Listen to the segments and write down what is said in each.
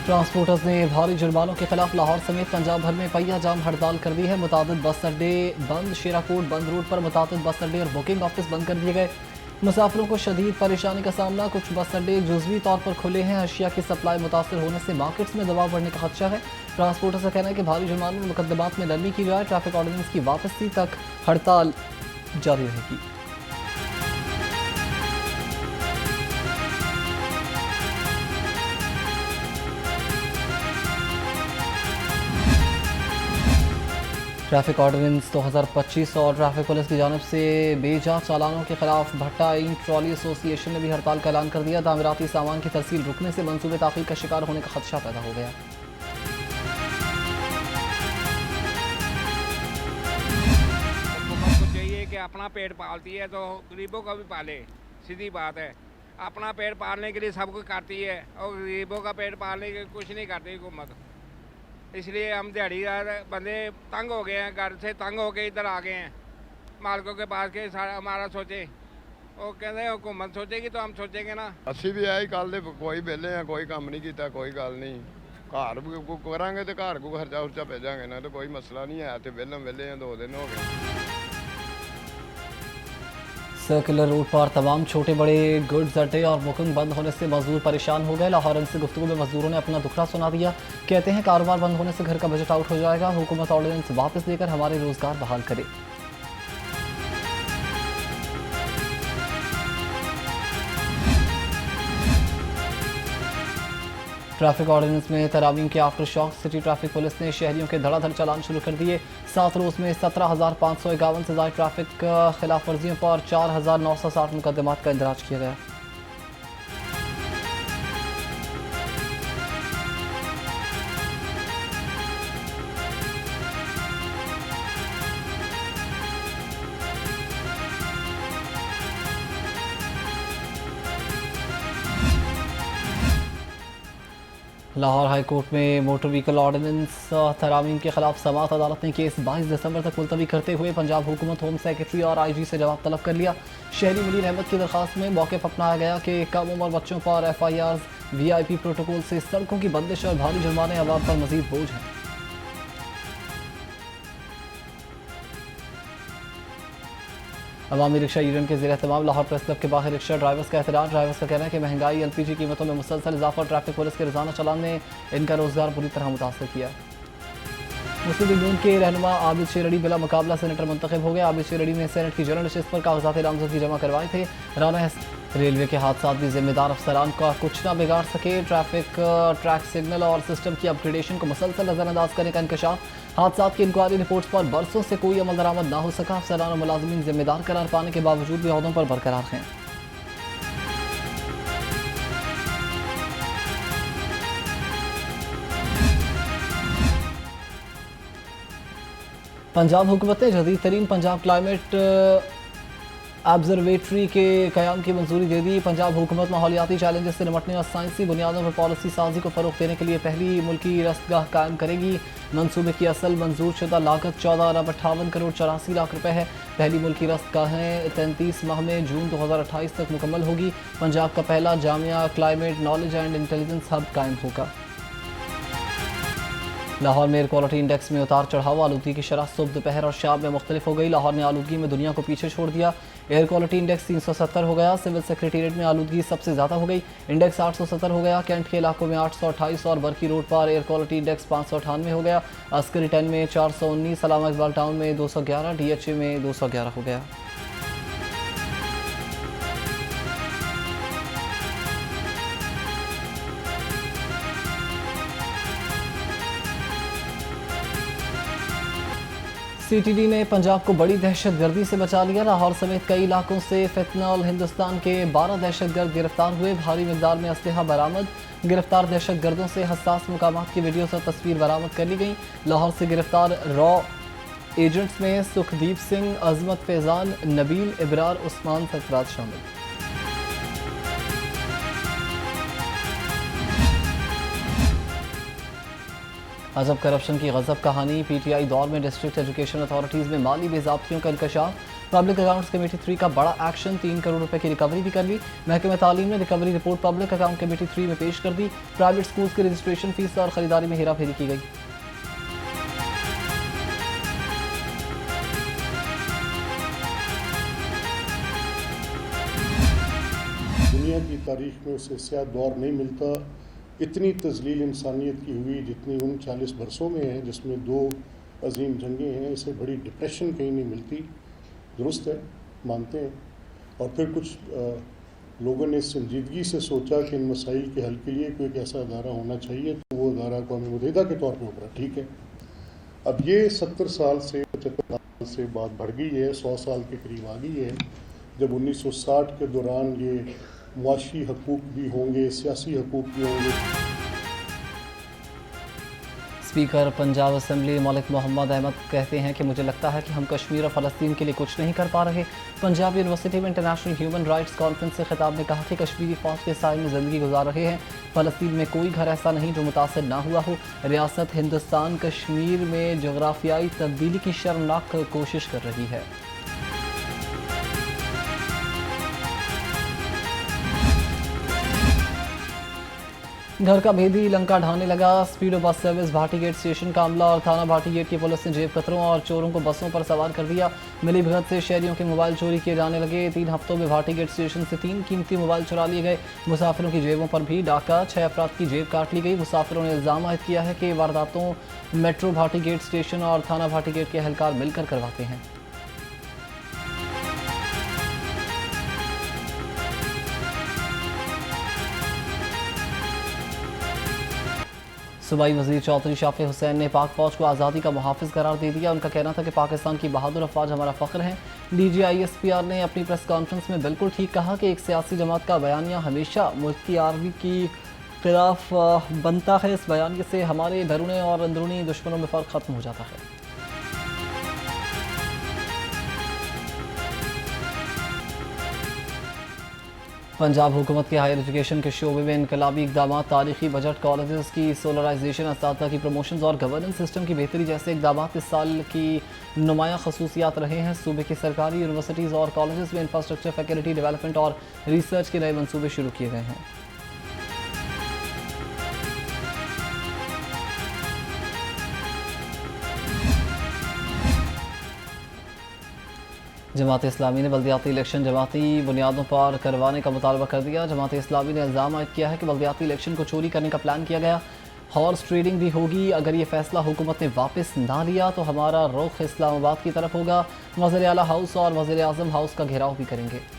Transporters ने भारी जुर्मानों के खिलाफ लाहौर समेत पंजाब भर में पहिया जाम हड़ताल कर दी है। मुतादिद बस अड्डे बंद, शेराकोट बंद रोड पर मुतादिद बस अड्डे और बुकिंग ऑफिस बंद कर दिए गए। मुसाफिरों को शदीद परेशानी का सामना। कुछ बस अड्डे जुजवी तौर पर खुले हैं। अशिया की सप्लाई मुतासर होने से मार्केट्स में दबाव बढ़ने का खदशा है। ट्रांसपोर्टर्स का कहना है कि भारी जुर्मानों मुकदमात में नरमी की जाए। ट्रैफिक ऑर्डिनेंस की वापसी तक हड़ताल जारी रहेगी। ट्रैफिक ऑर्डिनेंस 2025 और ट्रैफिक पुलिस की जानिब से बेजा चालानों के खिलाफ भट्टा इन ट्रॉली एसोसिएशन ने भी हड़ताल का ऐलान कर दिया। तामीराती सामान की तरसील रुकने से मनसूबे ताख़ीर का शिकार होने का खदशा पैदा हो गया। हुकूमत को चाहिए कि अपना पेट पालती है तो गरीबों का भी पाले, सीधी बात है। अपना पेट पालने के लिए सब कुछ करती है और गरीबों का पेट पालने के लिए कुछ नहीं करती हुकूमत। इसलिए हम दिहाड़ीदार बंदे तंग हो गए हैं, घर से तंग हो के इधर आ गए हैं। मालिकों के पास के सारा हमारा सोचे, वो कहते हैं हुकूमत सोचेगी तो हम सोचेंगे ना। ਅਸੀਂ ਵੀ ਆਈ ਕੱਲ ਦੇ ਕੋਈ ਵਿਹਲੇ ਆ, ਕੋਈ ਕੰਮ ਨਹੀਂ ਕੀਤਾ, ਕੋਈ ਗੱਲ ਨਹੀਂ। ਘਰ ਕਰਾਂਗੇ ਤੇ ਘਰ ਕੋ ਖਰਚਾ ਉਰਚਾ ਭੇਜਾਂਗੇ ਨਾ, ਤੇ ਕੋਈ ਮਸਲਾ ਨਹੀਂ ਹੈ। ਤੇ ਵਿਹਲੇ ਆ 2 दिन हो गए। सर्कुलर रूट पर तमाम छोटे बड़े गुड्स अड्डे और बुकिंग बंद होने से मजदूर परेशान हो गए। लाहौर से गुफ्तगू में मजदूरों ने अपना दुखड़ा सुना दिया। कहते हैं कारोबार बंद होने से घर का बजट आउट हो जाएगा। हुकूमत ऑर्डिनेंस वापस लेकर हमारे रोजगार बहाल करे। ट्रैफिक ऑर्डिनेंस में तरावीम के after shock city traffic police ने शहरियों के धड़ाधड़ चालान शुरू कर दिए। 7 रोज में 17,551 से ज्यादा ट्रैफिक खिलाफ वर्जियों पर 4,960 मुकदमात का इंदराज किया गया। लाहौर हाई कोर्ट में मोटर व्हीकल ऑर्डिनेंस तरामीम के खिलाफ समाअत अदालत ने केस 22 दिसंबर तक मुलतवी करते हुए पंजाब हुकूमत, होम सेक्रेटरी और IG से जवाब तलब कर लिया। शहरी मुनीर अहमद की दरख्वास्त में मौक़िफ़ अपनाया गया कि कम उम्र बच्चों पर FIRs, VIP प्रोटोकॉल से सड़कों की बंदिश और भारी जुर्माने अवाम पर मजीद बोझ हैं। अवामी रिक्शा यूनियन के ज़ेर एहतमाम लाहौर प्रेस क्लब के बाहर रिक्शा ड्राइवर्स का एहतजाज। ड्राइवर्स का कहना है कि महंगाई, LPG कीमतों में मुसलसल इजाफा, ट्रैफिक पुलिस के रोजाना चलान ने इनका रोजगार बुरी तरह मुतासर किया। मुस्लिम लीग नून के रहनुमा आबिद शेरड़ी बिला मुकाबला सेनेटर मुंतखब हो गए। आबिद शेरड़ी ने सेनेट की जनरल नशिस्त पर कागजात नामजदगी जमा करवाए थे। राना रेलवे के हादसा भी जिम्मेदार अफसरान का कुछ ना बिगाड़ सके। ट्रैक सिग्नल और सिस्टम की अपग्रेडेशन को मुसलसल नजरअंदाज करने का इंकशाफ। हादसा की इंक्वायरी रिपोर्ट्स पर बरसों से कोई अमल दरामद ना हो सका। अफसरान और मुलाजमीन जिम्मेदार करार पाने के बावजूद भी ओहदों पर बरकरार हैं। पंजाब हुकूमत ने जदीद तरीन पंजाब क्लाइमेट ऑब्जर्वेटरी के क़याम की मंजूरी दे दी। पंजाब हुकूमत माहौलियाती चैलेंजेस से निपटने और साइंसी बुनियादों पर पॉलिसी साजी को फ़रोग़ देने के लिए पहली मुल्की रस्तगाह कायम करेगी। मनसूबे की असल मंजूर शुदा लागत 14,58 करोड़ 84 लाख रुपए है। पहली मुल्की रस्तगाहें 33 माह में जून 2028 तक मुकम्मल होगी। पंजाब का पहला Jamia climate knowledge and intelligence hub कायम होगा। लाहौर में एयर क्वालिटी इंडेक्स में उतार चढ़ाव। आलूदगी की शरह सुबह, दोपहर और शाम में मुख्तलिफ हो गई। लाहौर ने आलूदगी में दुनिया को पीछे छोड़ दिया। एयर क्वालिटी इंडेक्स 370 हो गया। सिविल सेक्रेटेरिएट में आलूदगी सबसे ज़्यादा हो गई। इंडेक्स 870 हो गया। कैंट के इलाकों में 828 और बरकी रोड पर एयर क्वालिटी इंडेक्स 598 हो गया। अस्करी 10 में 419, सलामा इकबाल टाउन में 211, DHA में 211 हो गया। CTD ने पंजाब को बड़ी दहशत गर्दी से बचा लिया। लाहौर समेत कई इलाकों से फितनल हिंदुस्तान के 12 दहशत गर्द गिरफ्तार हुए। भारी मिकदार में असलहा बरामद। गिरफ्तार दहशत गर्दों से हसास मकामात की वीडियो और तस्वीर बरामद कर ली गई। लाहौर से गिरफ्तार रॉ एजेंट्स में सुखदीप सिंह, अजमत फैजान, नबील, इबरार, उस्मान सरफराज शामिल। अजब करप्शन की गजब कहानी। PTI दौर में डिस्ट्रिक्ट एजुकेशन अथॉरिटीज़ में माली बेज़ाब्तियों का इंकशाफ। पब्लिक अकाउंट्स कमेटी 3 का बड़ा एक्शन, 3 करोड़ रुपए की रिकवरी भी कर ली। महकमा तालीम ने recovery report public account committee 3 में पेश कर दी। प्राइवेट स्कूल्स की रजिस्ट्रेशन फीस और खरीदारी में हेराफेरी की गई। दुनिया की तारीख में उससे स्याह दौर नहीं मिलता। इतनी तजलील इंसानियत की हुई जितनी उन 40 बरसों में है, जिसमें 2 अजीम जंगें हैं। इससे बड़ी डिप्रेशन कहीं नहीं मिलती। दुरुस्त है, मानते हैं। और फिर कुछ लोगों ने संजीदगी से सोचा कि इन मसाइल के हल के लिए कोई एक ऐसा अदारा होना चाहिए, तो वो अदारा अक़वाम मुत्तहिदा के तौर पर उभरा। ठीक है, अब ये 70 साल से 75 साल से बात बढ़ गई है, 100 साल के करीब आ गई है। जब 1960 के दौरान ये मुआशी हकूक़ भी होंगे, सियासी हकूक़ भी होंगे। स्पीकर पंजाब असेंबली मलिक मोहम्मद अहमद कहते हैं कि मुझे लगता है कि हम कश्मीर और फ़लस्तीन के लिए कुछ नहीं कर पा रहे। पंजाब यूनिवर्सिटी में इंटरनेशनल ह्यूमन राइट्स कॉन्फ्रेंस से खिताब में कहा कि कश्मीरी फ़ौज के साए में ज़िंदगी गुजार रहे हैं। फ़लस्तीन में कोई घर ऐसा नहीं जो मुतासर ना हुआ हो। रियासत हिंदुस्तान कश्मीर में जोग्राफियाई तब्दीली की शर्मनाक कोशिश कर रही है। घर का भेदी लंका ढाने लगा। स्पीडो bus service Bhati gate station का अमला और थाना भाटी गेट की पुलिस ने जेब कतरों और चोरों को बसों पर सवार कर दिया। मिली भगत से शहरियों के मोबाइल चोरी किए जाने लगे। 3 हफ्तों में भाटी गेट स्टेशन से 3 कीमती मोबाइल चुरा लिए गए। मुसाफिरों की जेबों पर भी डाका, 6 अफराद की जेब काट ली गई। मुसाफिरों ने इल्ज़ाम आयद किया है कि वारदातों मेट्रो भाटी गेट स्टेशन और थाना भाटी गेट के एहलकार मिलकर करवाते हैं। सूबाई वज़ीर चौधरी शाफी हुसैन ने पाक फ़ौज को आज़ादी का मुहाफ़िज़ करार दे दिया। उनका कहना था कि पाकिस्तान की बहादुर अफवाज हमारा फ़ख्र है। DGISPR ने अपनी प्रेस कॉन्फ्रेंस में बिल्कुल ठीक कहा कि एक सियासी जमात का बयानिया हमेशा मुल्क की आर्मी की खिलाफ बनता है। इस बयानिए से हमारे बैरूनी और अंदरूनी दुश्मनों में फ़र्क ख़त्म हो जाता है। पंजाब हुकूमत के हायर एजुकेशन के शोबे में इनकलाबी इकदाम, तारीखी बजट, कॉलेजेस की सोलराइजेशन, असातिज़ा की प्रमोशन और गवर्नेंस सिस्टम की बेहतरी जैसे इकदाम इस साल की नुमाया खसूसियात रहे हैं। सूबे की सरकारी यूनिवर्सिटीज़ और कॉलेजेस में इंफ्रास्ट्रक्चर, फैकल्टी डेवलपमेंट और रिसर्च के नए मनसूबे शुरू किए गए हैं। जमात इस्लामी ने बल्दियाती इलेक्शन जमाती बुनियादों पर करवाने का मुतालबा कर दिया। जमात इस्लामी ने इल्ज़ाम आयद किया है कि बल्दियाती इलेक्शन को चोरी करने का प्लान किया गया। हॉर्स ट्रेडिंग भी होगी। अगर ये फैसला हुकूमत ने वापस ना लिया तो हमारा रुख इस्लामाबाद की तरफ होगा। वज़ीर आला हाउस और वज़ीर आज़म हाउस का घेराव भी करेंगे।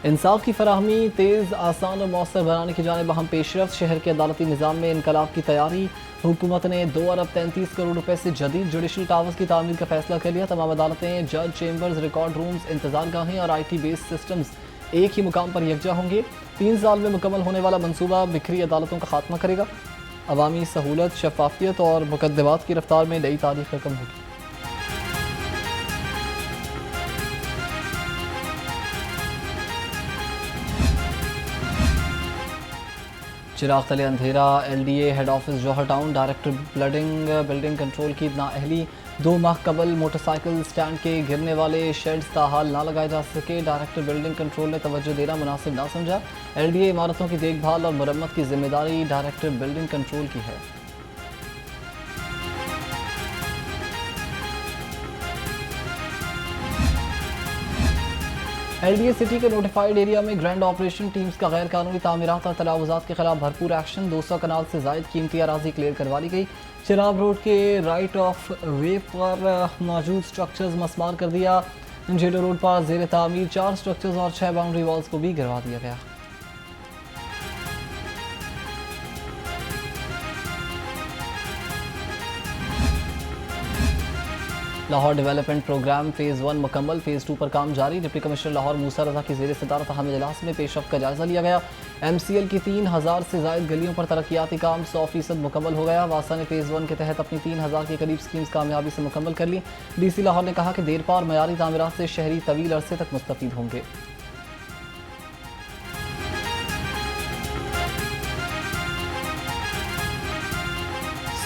इंसाफ की फराहमी तेज़, आसान और मौसर बनाने की जानिब हम पेशरफ्त। शहर के अदालती निज़ाम में इनकलाब की तैयारी। हुकूमत ने 2 अरब 33 करोड़ रुपए से जदीद जुडिशल टावर्स की तामीर का फैसला कर लिया। तमाम अदालतें, जज चेंबर्स, रिकॉर्ड रूम्स, इंतजार गाहें और IT बेस्ड सिस्टम्स एक ही मुकाम पर यकजा होंगे। 3 साल में मुकम्मल होने वाला मनसूबा बिखरी अदालतों का खात्मा करेगा। अवामी सहूलत, शफाफियत और मुकदमात की रफ्तार में नई तारीख रकम होगी। चिराग तले अंधेरा। LDA हेड ऑफिस जौहर टाउन। डायरेक्टर बिल्डिंग कंट्रोल की नाअहली। 2 माह कबल मोटरसाइकिल स्टैंड के गिरने वाले शेड्स ताहाल ना लगाए जा सके। डायरेक्टर बिल्डिंग कंट्रोल ने तवज्जो देना मुनासिब ना समझा। LDA इमारतों की देखभाल और मरम्मत की जिम्मेदारी डायरेक्टर बिल्डिंग कंट्रोल की है। LDA सिटी के नोटिफाइड एरिया में ग्रैंड ऑपरेशन टीम्स का गैर कानूनी तामीरात और तलावुजात के खिलाफ भरपूर एक्शन। 200 कनाल से जायद कीमती अराजी क्लियर करवा ली गई। चिराब रोड के राइट ऑफ वे पर मौजूद स्ट्रक्चर्स मस्मार कर दिया। जेडो रोड पर जेर तामीर 4 स्ट्रक्चर्स और 6 बाउंड्री वॉल्स को भी गिरवा दिया गया। लाहौर डेवलपमेंट प्रोग्राम फ़ेज़ 1 मुकम्मल, फ़ेज़ 2 पर काम जारी। डिप्टी कमिश्नर लाहौर मूसा रज़ा की ज़ेर सदारत अहम इजलास में पेशरफ्त का जायज़ा लिया गया। MCL की 3000 से ज़ायद गलियों पर तरक्याती काम 100% मुकम्मल हो गया। वासा ने फ़ेज़ 1 के तहत अपनी 3000 के करीब स्कीम्स कामयाबी से मुकम्मल कर ली। DC लाहौर ने कहा कि देरपा और मयारी तामीरात से शहरी तवील अरसे तक मुस्तफ़ीद होंगे।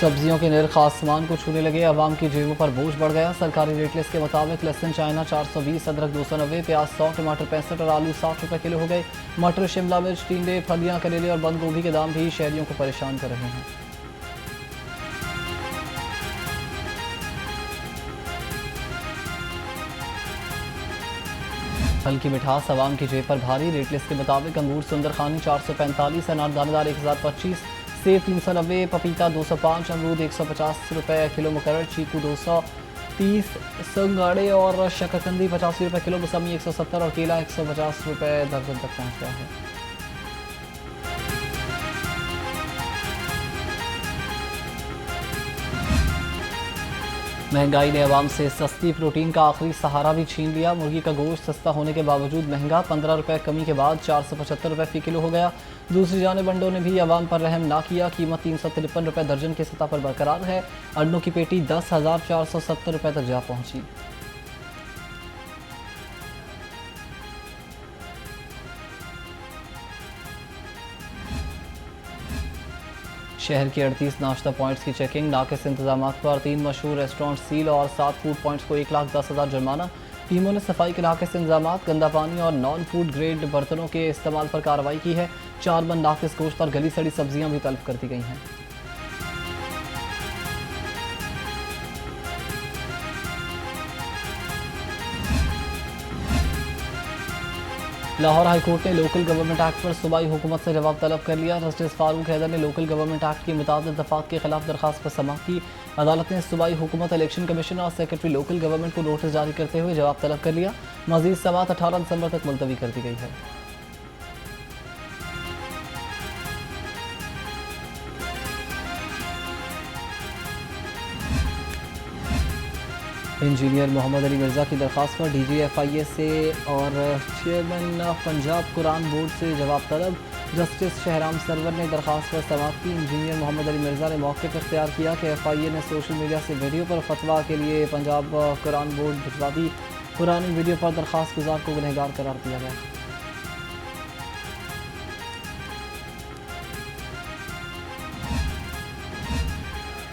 सब्जियों के नर्ख आसमान को छूने लगे, आवाम की जेबों पर बोझ बढ़ गया। सरकारी रेट लिस्ट के मुताबिक लहसुन चाइना 420, अदरक 290, प्याज 100, टमाटर 65 और आलू 60 रुपये किलो हो गए। मटर, शिमला मिर्च, टिंडे, फलियां, करेले और बंद गोभी के दाम भी शहरियों को परेशान कर रहे हैं। फल की मिठास आवाम की जेब पर भारी। रेट लिस्ट के मुताबिक अंगूर सुंदर खानी 445, अनार दानेदार 1025, सेब 390, पपीता 205, अमरूद 150 रुपये किलो मुकर्रर, चीकू 230, संगाड़े और शकरकंदी 85 रुपये किलो, मौसमी 170 और केला 150 रुपये दर्जन तक पहुँच गया है। महंगाई ने अवाम से सस्ती प्रोटीन का आखिरी सहारा भी छीन लिया। मुर्गी का गोश्त सस्ता होने के बावजूद महंगा, 15 रुपये कमी के बाद 475 रुपये फ़ी किलो हो गया। दूसरी जानिब अंडों ने भी अवाम पर रहम ना किया। कीमत 353 रुपये दर्जन की सतह पर बरकरार है। अंडों की पेटी 10,470 रुपये तक जा पहुँची। शहर के 38 नाश्ता पॉइंट्स की चेकिंग, नाकिस इंतजाम पर 3 मशहूर रेस्टोरेंट सील और 7 फूड पॉइंट्स को 1,10,000 जुर्माना। टीमों ने सफाई के नाकिस इंतजाम, गंदा पानी और नॉन फूड ग्रेड बर्तनों के इस्तेमाल पर कार्रवाई की है। 4 मन नाकिस गोश्त और गली सड़ी सब्जियां भी तलब कर दी गई हैं। लाहौर हाईकोर्ट ने लोकल गवर्नमेंट एक्ट पर सूबाई हुकूमत से जवाब तलब कर लिया। जस्टिस फारूक हैदर ने लोकल गवर्नमेंट एक्ट की मुताबिक दफात के खिलाफ दरखास्त पर समाअत की। अदालत ने सूबाई हुकूमत, इलेक्शन कमीशन और सेक्रेटरी लोकल गवर्नमेंट को नोटिस जारी करते हुए जवाब तलब कर लिया। मजीद समाअत 18 दिसंबर तक मुलतवी कर दी गई है। इंजीनियर मोहम्मद अली मिर्ज़ा की दरख्वास्त पर DGFIA से और चेयरमैन पंजाब कुरान बोर्ड से जवाब तलब। जस्टिस शहराम सरवर ने दरख्वास्त पर समाअत की। इंजीनियर मोहम्मद अली मिर्ज़ा ने मौक़िफ़ इख्तियार किया कि FIA ने सोशल मीडिया से वीडियो पर फतवा के लिए पंजाब कुरान बोर्ड भिजवा दी। पुरानी वीडियो पर दरख्वास्त गुजार को गुनहगार करार दिया गया।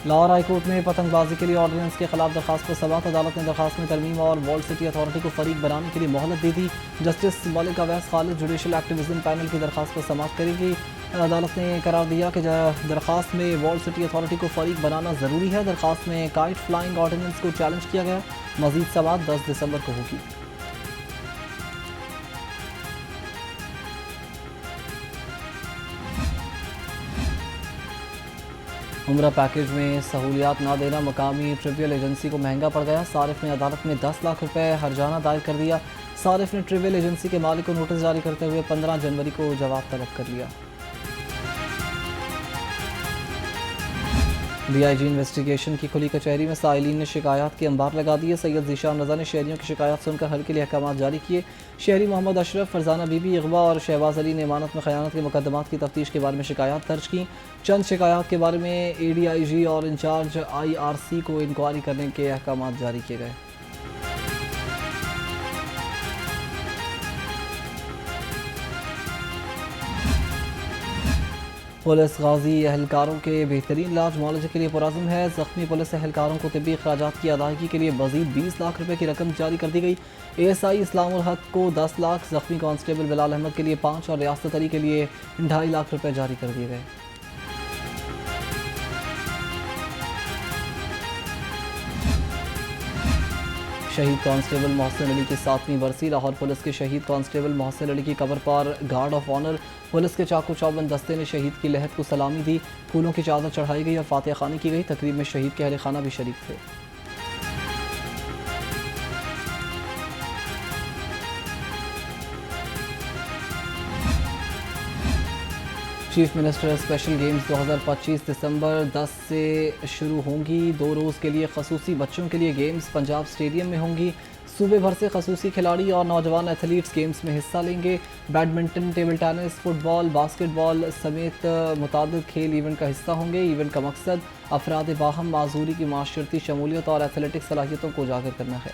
लाहौर हाईकोर्ट में पतंगबाजी के लिए ऑर्डिनेंस के खिलाफ दरखास्त पर समाअत। अदालत ने दरखास्त में तरमीम और वॉल सिटी अथॉरिटी को फरीक बनाने के लिए मोहलत दे दी। Justice Malik Awais Khalid judicial activism panel की दरखास्त पर समाअत करेगी। अदालत ने करार दिया कि दरखास्त में वॉल सिटी अथॉरिटी को फरीक बनाना ज़रूरी है। दरखास्त में काइट फ्लाइंग ऑर्डिनेंस को चैलेंज किया गया। मजीद समाअत 10 दिसंबर को होगी। उम्रा पैकेज में सहूलियात ना देना मकामी ट्रिब्यूनल एजेंसी को महंगा पड़ गया। सारिफ ने अदालत में 10 लाख रुपए हर्जाना दायर कर दिया। सारिफ ने ट्रिब्यूनल एजेंसी के मालिक को नोटिस जारी करते हुए 15 जनवरी को जवाब तलब कर लिया। DIG इन्वेस्टिगेशन की खुली कचहरी में साइलिन ने शिकायत के अंबार लगा दिए। सैयद ज़ीशान रज़ा ने शहरियों की शिकायत सुनकर हल के लिए अहकाम जारी किए। शहरी मोहम्मद अशरफ, फरजाना बीबी, इगवा और शहबाज अली ने इमानत में खयानत के मुकदमात की तफ्तीश के बारे में शिकायत दर्ज की। चंद शिकायत के बारे में ADIG और इंचार्ज IRC को इंक्वायरी करने के अहकाम जारी किए गए। पुलिस गाजी एहलकारों के बेहतरीन इलाज मुआवजे के लिए पुरज़्म है। ज़ख्मी पुलिस एहलकारों को तिब्बी अखराजात की अदायगी के लिए मज़ीद 20 लाख रुपये की रकम जारी कर दी गई। ASI इस्लामुल हक को 10 लाख, ज़ख्मी कांस्टेबल बिलाल अहमद के लिए 5 और रियासत अली के लिए 2.5 लाख रुपये जारी कर दिए गए। शहीद कांस्टेबल मोहसिन अली की 7वीं बरसी। लाहौर पुलिस के शहीद कांस्टेबल मोहसिन अली की कब्र पर गार्ड ऑफ ऑनर पुलिस के चाकू चौबंद दस्ते ने शहीद की लहद को सलामी दी। फूलों की चादर चढ़ाई गई और फातिहा खानी की गई। तकरीब में शहीद के अहले खाना भी शरीक थे। चीफ मिनिस्टर स्पेशल गेम्स 2025 दिसंबर 10 से शुरू होंगी। 2 रोज़ के लिए खसूसी बच्चों के लिए गेम्स पंजाब स्टेडियम में होंगी। सूबे भर से खसूसी खिलाड़ी और नौजवान एथलीट्स गेम्स में हिस्सा लेंगे। Badminton, table tennis, football, basketball समेत मुतादिद खेल इवेंट का हिस्सा होंगे। इवेंट का मकसद अफराद बाहम माजूरी की माशरती शमूलियत और एथलेटिक सलाहियतों को उजागर करना है।